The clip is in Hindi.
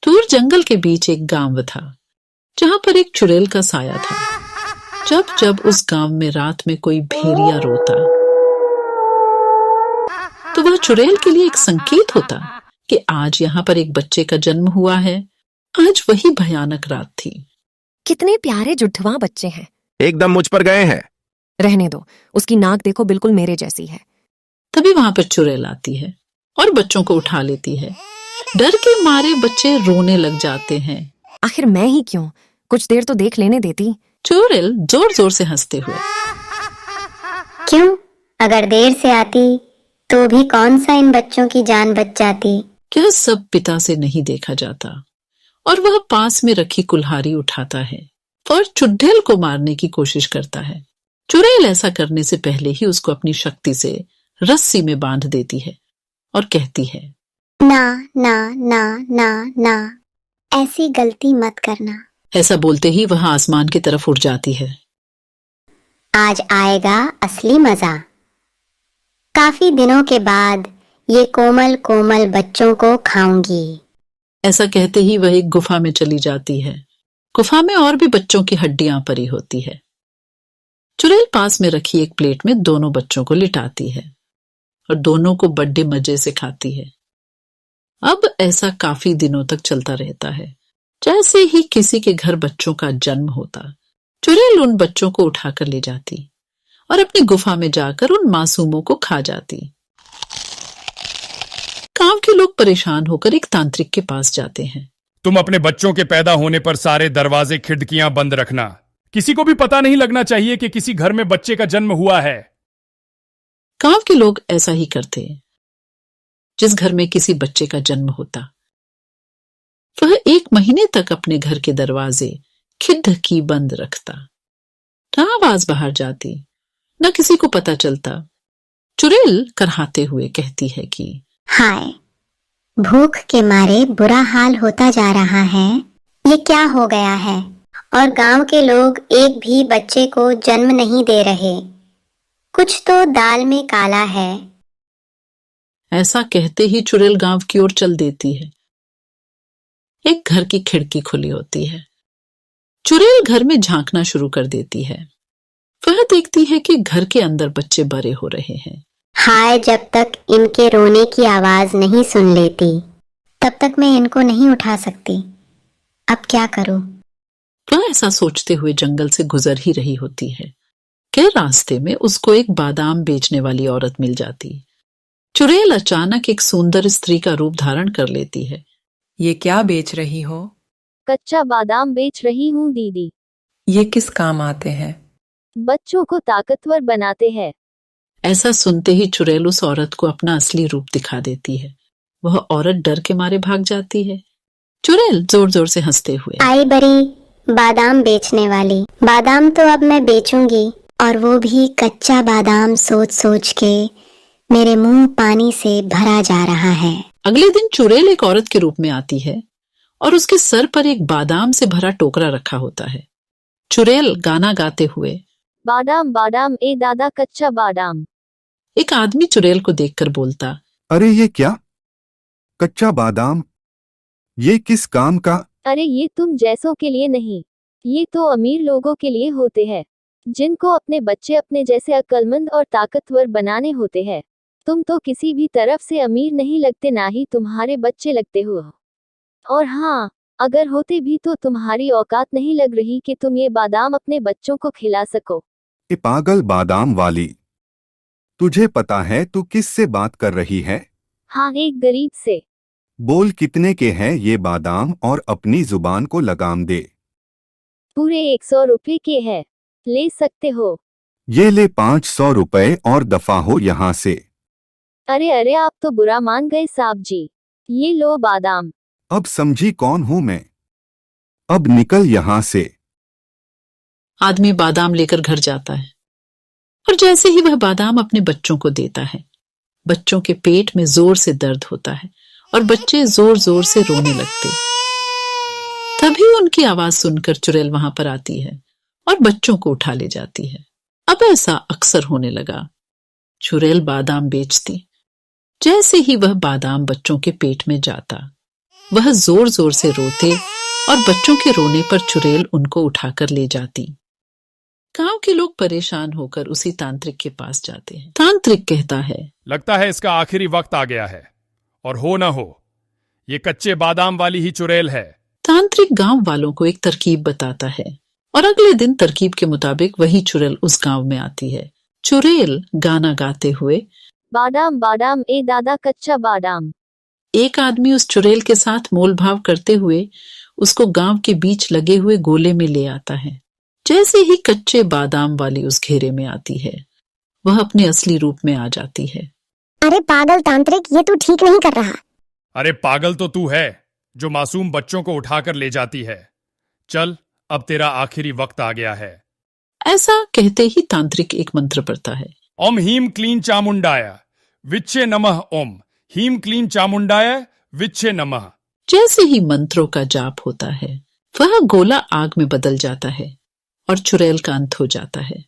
दूर जंगल के बीच एक गांव था जहां पर एक चुड़ैल का साया था। जब जब उस गांव में रात में कोई भेड़िया रोता तो वह चुड़ैल के लिए एक संकेत होता कि आज यहाँ पर एक बच्चे का जन्म हुआ है। आज वही भयानक रात थी। कितने प्यारे जुड़वा बच्चे हैं। एकदम मुझ पर गए हैं। रहने दो, उसकी नाक देखो बिल्कुल मेरे जैसी है। तभी वहां पर चुड़ैल आती है और बच्चों को उठा लेती है। डर के मारे बच्चे रोने लग जाते हैं। आखिर मैं ही क्यों, कुछ देर तो देख लेने देती। चुड़ैल जोर जोर से हंसते हुए, क्यों, अगर देर से आती तो भी कौन सा इन बच्चों की जान बच जाती। यह सब पिता से नहीं देखा जाता और वह पास में रखी कुल्हाड़ी उठाता है और चुड़ैल को मारने की कोशिश करता है। चुड़ैल ऐसा करने से पहले ही उसको अपनी शक्ति से रस्सी में बांध देती है और कहती है, ना ना ना ना ना, ऐसी गलती मत करना। ऐसा बोलते ही वह आसमान की तरफ उड़ जाती है। आज आएगा असली मजा। काफी दिनों के बाद ये कोमल कोमल बच्चों को खाऊंगी। ऐसा कहते ही वह एक गुफा में चली जाती है। गुफा में और भी बच्चों की हड्डियां पड़ी होती है। चुड़ैल पास में रखी एक प्लेट में दोनों बच्चों को लिटाती है और दोनों को बड़े मजे से खाती है। अब ऐसा काफी दिनों तक चलता रहता है। जैसे ही किसी के घर बच्चों का जन्म होता, चुड़ैल उन बच्चों को उठाकर ले जाती और अपनी गुफा में जाकर उन मासूमों को खा जाती। गांव के लोग परेशान होकर एक तांत्रिक के पास जाते हैं। तुम अपने बच्चों के पैदा होने पर सारे दरवाजे खिड़कियां बंद रखना। किसी को भी पता नहीं लगना चाहिए कि किसी घर में बच्चे का जन्म हुआ है। गांव के लोग ऐसा ही करते। जिस घर में किसी बच्चे का जन्म होता, वह 1 महीने तक अपने घर के दरवाजे खिड़की बंद रखता। न आवाज बाहर जाती, न किसी को पता चलता। चुड़ैल करहाते हुए कहती है कि हाय, भूख के मारे बुरा हाल होता जा रहा है। ये क्या हो गया है? और गांव के लोग एक भी बच्चे को जन्म नहीं दे रहे। कुछ तो दाल में काला है। ऐसा कहते ही चुड़ैल गांव की ओर चल देती है। एक घर की खिड़की खुली होती है। चुड़ैल घर में झांकना शुरू कर देती है। वह देखती है कि घर के अंदर बच्चे बड़े हो रहे हैं। हाय, जब तक इनके रोने की आवाज नहीं सुन लेती तब तक मैं इनको नहीं उठा सकती। अब क्या करूं? वह ऐसा सोचते हुए जंगल से गुजर ही रही होती है कि रास्ते में उसको एक बादाम बेचने वाली औरत मिल जाती। चुड़ैल अचानक एक सुंदर स्त्री का रूप धारण कर लेती है। ये क्या बेच रही हो? कच्चा बादाम बेच रही हूँ दीदी। ये किस काम आते हैं? बच्चों को ताकतवर बनाते हैं। ऐसा सुनते ही चुड़ैल उस औरत को अपना असली रूप दिखा देती है। वह औरत डर के मारे भाग जाती है। चुड़ैल जोर जोर से हंसते हुए, आई बड़ी बादाम बेचने वाली। बादाम तो अब मैं बेचूंगी, और वो भी कच्चा बादाम। सोच सोच के मेरे मुंह पानी से भरा जा रहा है। अगले दिन चुड़ैल एक औरत के रूप में आती है और उसके सर पर एक बादाम से भरा टोकरा रखा होता है। चुड़ैल गाना गाते हुए, बादाम बादाम ए दादा कच्चा बादाम। एक आदमी चुड़ैल को देखकर बोलता, अरे ये क्या? कच्चा बादाम? ये किस काम का? अरे ये तुम जैसों के लिए नहीं, ये तो अमीर लोगों के लिए होते हैं, जिनको अपने बच्चे अपने जैसे अक्लमंद और ताकतवर बनाने होते हैं। तुम तो किसी भी तरफ से अमीर नहीं लगते, ना ही तुम्हारे बच्चे लगते हो। और हाँ, अगर होते भी तो तुम्हारी औकात नहीं लग रही कि तुम ये बादाम अपने बच्चों को खिला सको। ये पागल बादाम वाली, तुझे पता है तू किस से बात कर रही है? हाँ, एक गरीब से। बोल कितने के हैं ये बादाम और अपनी जुबान को लगाम दे। पूरे 100 रुपए के है, ले सकते हो। ये ले 500 रुपए और दफा हो यहाँ से। अरे अरे, आप तो बुरा मान गए साहब जी। ये लो बादाम। अब समझी कौन हूं मैं? अब निकल यहाँ से। आदमी बादाम लेकर घर जाता है और जैसे ही वह बादाम अपने बच्चों को देता है, बच्चों के पेट में जोर से दर्द होता है और बच्चे जोर जोर से रोने लगते। तभी उनकी आवाज सुनकर चुड़ैल वहां पर आती है और बच्चों को उठा ले जाती है। अब ऐसा अक्सर होने लगा। चुड़ैल बादाम बेचती। जैसे ही वह बादाम बच्चों के पेट में जाता, वह जोर जोर से रोते और बच्चों के रोने पर चुड़ैल उनको उठाकर ले जाती। गांव के लोग परेशान होकर उसी तांत्रिक के पास जाते हैं। तांत्रिक कहता है, लगता है इसका आखिरी वक्त आ गया है, और हो न हो ये कच्चे बादाम वाली ही चुड़ैल है। तांत्रिक गांव वालों को एक तरकीब बताता है और अगले दिन तरकीब के मुताबिक वही चुड़ैल उस गांव में आती है। चुड़ैल गाना गाते हुए, बादाम बादाम ए दादा कच्चा बादाम। एक आदमी उस चुड़ैल के साथ मोल भाव करते हुए उसको गांव के बीच लगे हुए गोले में ले आता है। जैसे ही कच्चे बादाम वाली उस घेरे में आती है, वह अपने असली रूप में आ जाती है। अरे पागल तांत्रिक, ये तू ठीक नहीं कर रहा। अरे पागल तो तू है जो मासूम बच्चों को उठाकर ले जाती है। चल, अब तेरा आखिरी वक्त आ गया है। ऐसा कहते ही तांत्रिक एक मंत्र पढ़ता है। ओम हीम क्लीन चामुंडाय विच्चे नमः। ओम हीम क्लीन चामुंडाय विच्चे नमः। जैसे ही मंत्रों का जाप होता है, वह गोला आग में बदल जाता है और चुड़ैल का अंत हो जाता है।